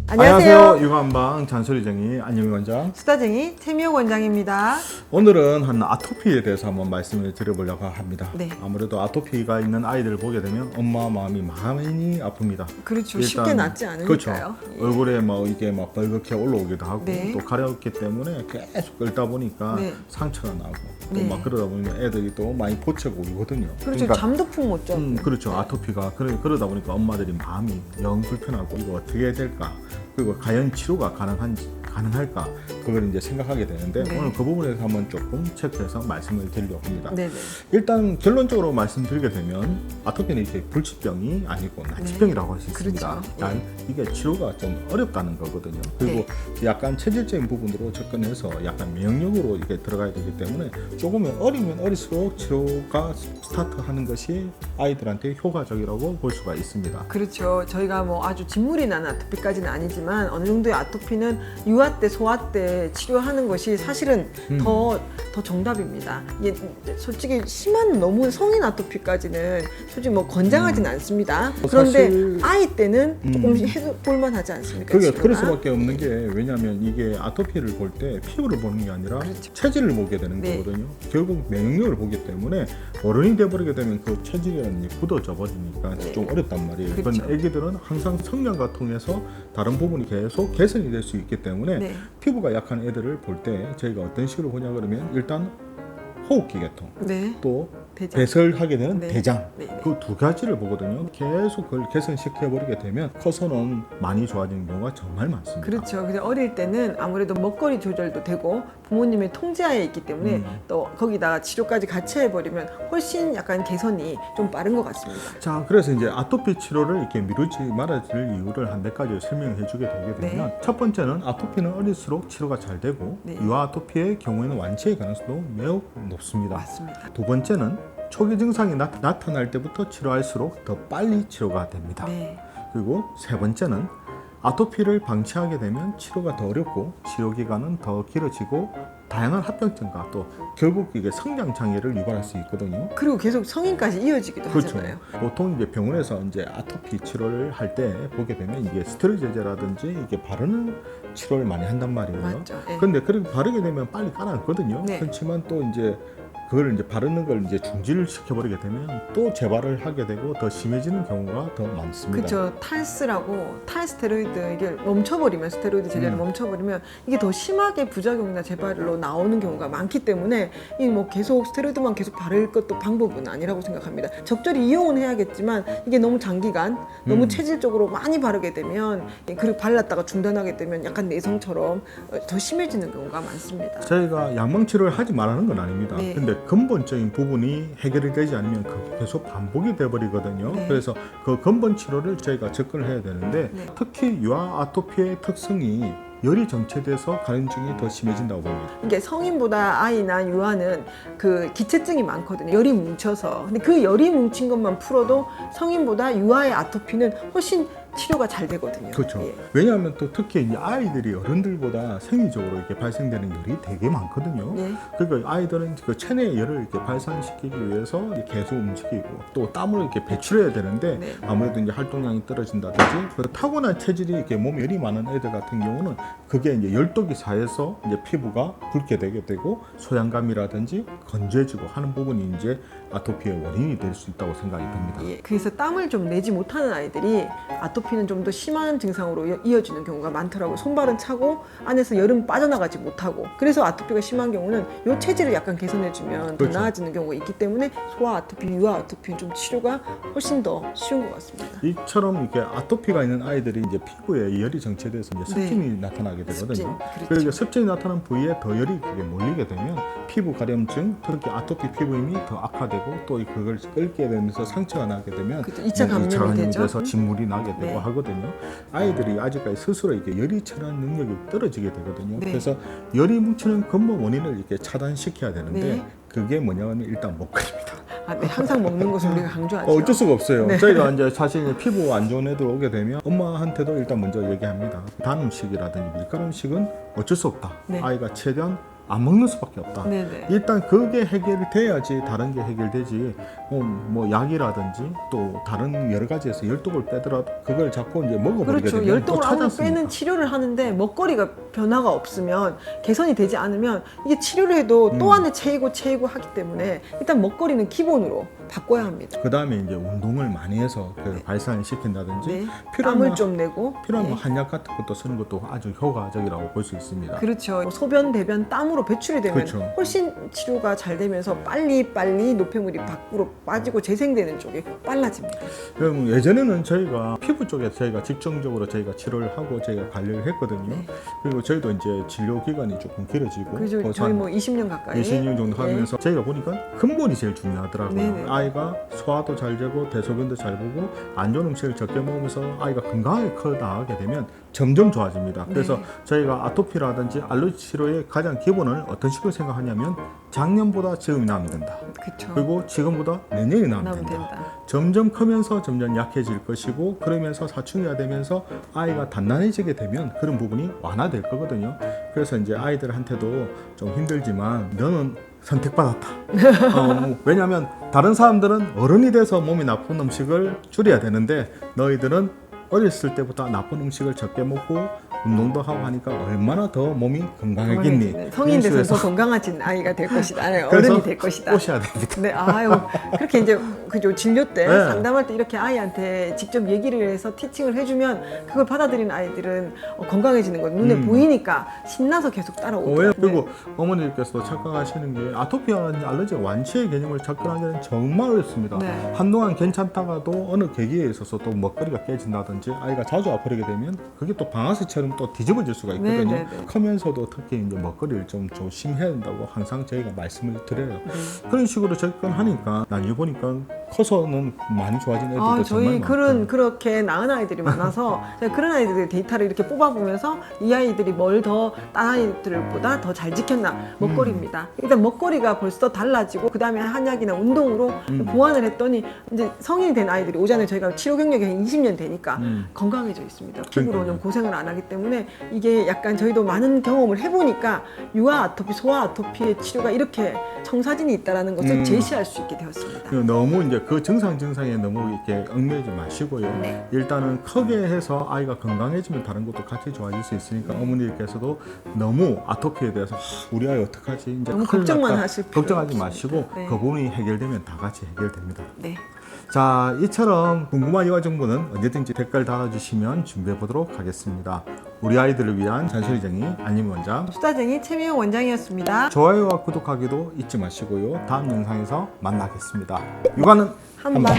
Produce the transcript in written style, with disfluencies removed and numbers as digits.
안녕하세요. 육아한방 잔소리쟁이 안영희 원장. 수다쟁이 최미옥 원장입니다. 오늘은 한 아토피에 대해서 한번 말씀을 드려보려고 합니다. 네. 아무래도 아토피가 있는 아이들을 보게 되면 엄마 마음이 많이 아픕니다. 그렇죠. 쉽게 낫지 않으니까요. 그렇죠. 예. 얼굴에 이게 벌겋게 올라오기도 하고 네. 또 가려웠기 때문에 계속 끓다 보니까 네. 상처가 나고 또 네. 그러다 보면 애들이 또 많이 포체고 울거든요. 그렇죠. 잠도 푹 못 자고. 그렇죠. 아토피가 그러다 보니까 엄마들이 마음이 영 불편하고 이거 어떻게 해야 될까? 그리고 과연 치료가 가능할까? 그걸 이제 생각하게 되는데 네. 오늘 그 부분에서 한번 조금 체크해서 말씀을 드리려고 합니다. 네네. 일단 결론적으로 말씀드리게 되면 아토피는 이게 불치병이 아니고 난치병이라고 할 수 있습니다. 그렇죠. 단 이게 치료가 좀 어렵다는 거거든요. 그리고 약간 체질적인 부분으로 접근해서 약간 면역력으로 이게 들어가야 되기 때문에 조금은 어리면 어릴수록 치료가 스타트하는 것이 아이들한테 효과적이라고 볼 수가 있습니다. 그렇죠. 저희가 아주 진물이 나는 아토피까지는 아니지만 어느 정도의 아토피는 유아 때, 소아 때 치료하는 것이 사실은 더 정답입니다. 이게 솔직히 심한 너무 성인 아토피까지는 솔직히 권장하진 않습니다. 그런데 사실 아이 때는 조금 해볼만 하지 않습니까? 그게 치료가? 그럴 수밖에 없는 게 왜냐하면 이게 아토피를 볼 때 피부를 보는 게 아니라 그렇죠. 체질을 보게 되는 네. 거거든요. 결국 면역력을 보기 때문에 어른이 돼버리게 되면 그 체질이 굳어져 버리니까 네. 좀 어렵단 말이에요. 그렇죠. 그런 애기들은 항상 성장과 통해서 다른 부분이 계속 개선이 될 수 있기 때문에 네. 피부가 약한 애들을 볼 때 저희가 어떤 식으로 보냐 그러면 일단 호흡기 계통 네. 또 대장. 배설하게 되는 네. 대장 네, 네. 그 두 가지를 보거든요. 계속 그걸 개선시켜버리게 되면 커서는 많이 좋아지는 경우가 정말 많습니다. 그렇죠. 근데 어릴 때는 아무래도 먹거리 조절도 되고 부모님의 통제하에 있기 때문에 또 거기다가 치료까지 같이 해버리면 훨씬 약간 개선이 좀 빠른 것 같습니다. 자, 그래서 이제 아토피 치료를 이렇게 미루지 말아줄 이유를 한 몇 가지 설명해 주게 되게 되면 네. 첫 번째는 아토피는 어릴수록 치료가 잘 되고 네. 유아 아토피의 경우에는 완치의 가능성도 매우 높습니다. 맞습니다. 두 번째는 초기 증상이 나타날 때부터 치료할수록 더 빨리 치료가 됩니다. 네. 그리고 세 번째는 아토피를 방치하게 되면 치료가 더 어렵고 치료 기간은 더 길어지고 다양한 합병증과 또 결국 이게 성장 장애를 유발할 수 있거든요. 그리고 계속 성인까지 이어지기도 그렇죠. 하잖아요. 보통 이제 병원에서 이제 아토피 치료를 할 때 보게 되면 이게 스테로이드 제제라든지 이게 바르는 치료를 많이 한단 말이에요. 맞죠. 네. 근데 그렇게 바르게 되면 빨리 가라앉거든요. 네. 그렇지만 또 이제 그걸 이제 바르는 걸 이제 중지를 시켜버리게 되면 또 재발을 하게 되고 더 심해지는 경우가 더 많습니다. 그렇죠. 탈스라고 탈스테로이드 이게 멈춰버리면 스테로이드 제제를 멈춰버리면 이게 더 심하게 부작용이나 재발로 나오는 경우가 많기 때문에 이 계속 스테로이드만 계속 바를 것도 방법은 아니라고 생각합니다. 적절히 이용은 해야겠지만 이게 너무 장기간 너무 체질적으로 많이 바르게 되면 그리고 발랐다가 중단하게 되면 약간 내성처럼 더 심해지는 경우가 많습니다. 저희가 양방 치료를 하지 말라는 건 아닙니다. 네. 근데 근본적인 부분이 해결이 되지 않으면 그게 계속 반복이 돼버리거든요. 네. 그래서 그 근본 치료를 저희가 접근을 해야 되는데 네. 특히 유아 아토피의 특성이 열이 정체돼서 가려움증이 더 심해진다고 봅니다. 이게 성인보다 아이나 유아는 그 기체증이 많거든요. 열이 뭉쳐서. 근데 그 열이 뭉친 것만 풀어도 성인보다 유아의 아토피는 훨씬 치료가 잘 되거든요. 그렇죠. 예. 왜냐하면 또 특히 이 아이들이 어른들보다 생리적으로 이렇게 발생되는 열이 되게 많거든요. 네. 그러니까 아이들은 그 체내의 열을 이렇게 발산시키기 위해서 이렇게 계속 움직이고 또 땀을 이렇게 배출해야 되는데 네. 아무래도 이제 활동량이 떨어진다든지 그 타고난 체질이 이렇게 몸에 열이 많은 애들 같은 경우는 그게 이제 열독이 쌓여서 이제 피부가 붉게 되게 되고 소양감이라든지 건조해지고 하는 부분이 이제 아토피의 원인이 될 수 있다고 생각이 듭니다. 예. 그래서 땀을 좀 내지 못하는 아이들이 아토피는 좀 더 심한 증상으로 이어지는 경우가 많더라고요. 손발은 차고 안에서 열은 빠져나가지 못하고 그래서 아토피가 심한 경우는 이 체질을 약간 개선해주면 그렇죠. 더 나아지는 경우가 있기 때문에 소아 아토피, 유아 아토피는 좀 치료가 훨씬 더 쉬운 것 같습니다. 이처럼 이렇게 아토피가 있는 아이들이 이제 피부에 열이 정체돼서 이제 습진이 나타나게 되거든요. 습진, 그렇죠. 그리고 습진이 나타난 부위에 더 열이 그게 몰리게 되면 피부 가려움증, 특히 아토피 피부임이 더 악화되고 또 그걸 끓게 되면서 상처가 나게 되면 그렇죠. 2차 감염이 되죠. 돼서 진물이 나게 되고 네. 하거든요. 아이들이 아직까지 스스로 이렇게 열이 처리하는 능력이 떨어지게 되거든요. 네. 그래서 열이 뭉치는 근본 원인을 이렇게 차단시켜야 되는데 네. 그게 뭐냐면 일단 먹거리입니다. 아, 네. 항상 먹는 것을 우리가 강조하죠. 어쩔 수가 없어요. 네. 저희가 이제 사실 피부 안 좋은 애들 오게 되면 엄마한테도 일단 먼저 얘기합니다. 단 음식이라든지 밀가루 음식은 어쩔 수 없다. 네. 아이가 최대한 안 먹는 수밖에 없다. 네네. 일단 그게 해결이 돼야지 다른 게 해결되지. 뭐 약이라든지 또 다른 여러 가지에서 열독을 빼더라도 그걸 자꾸 이제 먹어버리게 그렇죠. 되면 열독을 또 아무리 찾았으니까. 빼는 치료를 하는데 먹거리가 변화가 없으면 개선이 되지 않으면 이게 치료를 해도 또 안에 채이고 하기 때문에 일단 먹거리는 기본으로 바꿔야 합니다. 그 다음에 이제 운동을 많이 해서 그 발산을 시킨다든지 네. 필요하면 땀을 좀 내고. 필요하면 네. 한약 같은 것도 쓰는 것도 아주 효과적이라고 볼 수 있습니다. 그렇죠. 소변, 대변, 땀으로 배출이 되면 그렇죠. 훨씬 치료가 잘 되면서 빨리 노폐물이 밖으로 빠지고 재생되는 쪽이 빨라집니다. 그럼 예전에는 저희가 피부 쪽에 저희가 집중적으로 저희가 치료를 하고 저희가 관리를 했거든요. 네. 그리고 저희도 이제 진료 기간이 조금 길어지고 그죠. 거의 저희 한 뭐 20년 가까이. 20년 정도 하면서 저희가 보니까 근본이 제일 중요하더라고요. 네네. 아이가 소화도 잘 되고 대소변도 잘 보고 안 좋은 음식을 적게 먹으면서 아이가 건강하게 커 나가게 되면 점점 좋아집니다. 그래서 네. 저희가 아토피라든지 알러지 치료의 가장 기본을 어떤 식으로 생각하냐면 작년보다 지금이 나으면 된다. 그렇죠. 그리고 지금보다 내년이 나으면 나오면 된다. 된다. 점점 크면서 점점 약해질 것이고 그러면서 사춘기가 되면서 아이가 단단해지게 되면 그런 부분이 완화될 거거든요. 그래서 이제 아이들한테도 좀 힘들지만 너는 선택받았다. 왜냐하면 다른 사람들은 어른이 돼서 몸이 나쁜 음식을 줄여야 되는데 너희들은 어렸을 때부터 나쁜 음식을 적게 먹고 운동도 하고 하니까 얼마나 더 몸이 건강해겠니. 성인 돼서 이런 더 식으로 건강해진 아이가 될 것이다. 아니, 그래서 어른이 될 것이다. 오셔야 됩니다. 네, 아유, 그렇게 이제 그죠 진료 때 네. 상담할 때 이렇게 아이한테 직접 얘기를 해서 티칭을 해주면 그걸 받아들이는 아이들은 건강해지는 거 눈에 보이니까 신나서 계속 따라오고. 그리고 어머니께서도 착각하시는 게 아토피와 알러지 완치의 개념을 접근하기는 정말 어렵습니다. 네. 한동안 괜찮다가도 어느 계기에 있어서 또 먹거리가 깨진다든지 아이가 자주 아프게 되면 그게 또 방아쇠처럼 또 뒤집어질 수가 있거든요. 네, 네, 네. 크면서도 특히 이제 먹거리를 좀 조심해야 된다고 항상 저희가 말씀을 드려요. 네. 그런 식으로 접근하니까 나중에 보니까 커서는 많이 좋아진 애들도 정말 저희 많고. 그렇게 낳은 아이들이 많아서 제가 그런 아이들의 데이터를 이렇게 뽑아보면서 이 아이들이 뭘 더 다른 아이들보다 더 잘 지켰나 먹거리입니다. 일단 먹거리가 벌써 달라지고 그 다음에 한약이나 운동으로 보완을 했더니 이제 성인이 된 아이들이 오잖아요. 저희가 치료 경력이 한 20년 되니까 건강해져 있습니다. 피부로는 그러니까요. 고생을 안 하기 때문에 이게 약간 저희도 많은 경험을 해보니까 유아 아토피, 소아 아토피의 치료가 이렇게 청사진이 있다는 것을 제시할 수 있게 되었습니다. 너무 이제 그 증상에 너무 이렇게 얽매이지 마시고요. 네. 일단은 크게 해서 아이가 건강해지면 다른 것도 같이 좋아질 수 있으니까 어머니께서도 너무 아토피에 대해서 우리 아이 어떡하지? 이제 너무 큰일 걱정만 났다. 하실 필요 걱정하지 없습니다. 마시고 네. 그 부분이 해결되면 다 같이 해결됩니다. 네. 자, 이처럼 궁금한 이와 정보는 언제든지 댓글 달아주시면 준비해 보도록 하겠습니다. 우리 아이들을 위한 잔소리쟁이 안림 원장 수다쟁이 최미영 원장이었습니다. 좋아요와 구독하기도 잊지 마시고요. 다음 영상에서 만나겠습니다. 육아는 한방